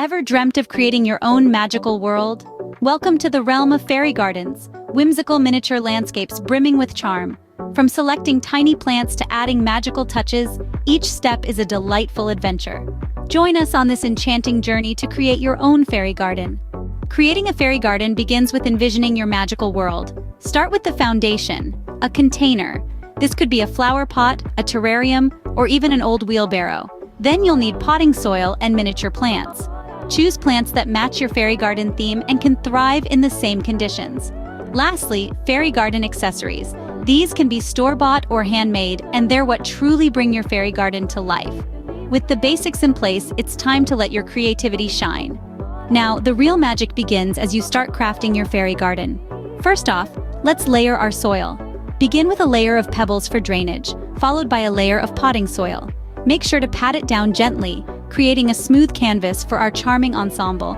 Ever dreamt of creating your own magical world? Welcome to the realm of fairy gardens, whimsical miniature landscapes brimming with charm. From selecting tiny plants to adding magical touches, each step is a delightful adventure. Join us on this enchanting journey to create your own fairy garden. Creating a fairy garden begins with envisioning your magical world. Start with the foundation, a container. This could be a flower pot, a terrarium, or even an old wheelbarrow. Then you'll need potting soil and miniature plants. Choose plants that match your fairy garden theme and can thrive in the same conditions. Lastly, fairy garden accessories. These can be store-bought or handmade, and they're what truly bring your fairy garden to life. With the basics in place, it's time to let your creativity shine. Now, the real magic begins as you start crafting your fairy garden. First off, let's layer our soil. Begin with a layer of pebbles for drainage, followed by a layer of potting soil. Make sure to pat it down gently, creating a smooth canvas for our charming ensemble.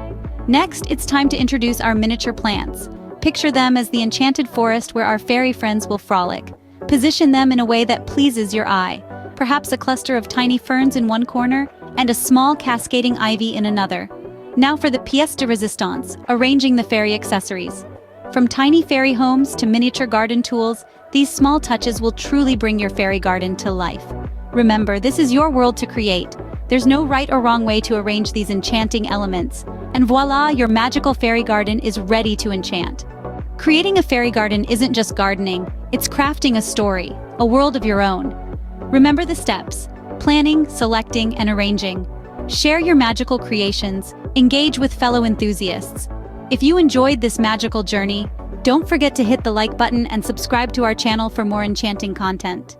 Next, it's time to introduce our miniature plants. Picture them as the enchanted forest where our fairy friends will frolic. Position them in a way that pleases your eye. Perhaps a cluster of tiny ferns in one corner and a small cascading ivy in another. Now for the pièce de résistance, arranging the fairy accessories. From tiny fairy homes to miniature garden tools, these small touches will truly bring your fairy garden to life. Remember, this is your world to create. There's no right or wrong way to arrange these enchanting elements. And voila, your magical fairy garden is ready to enchant. Creating a fairy garden isn't just gardening, it's crafting a story, a world of your own. Remember the steps: planning, selecting, and arranging. Share your magical creations, engage with fellow enthusiasts. If you enjoyed this magical journey, don't forget to hit the like button and subscribe to our channel for more enchanting content.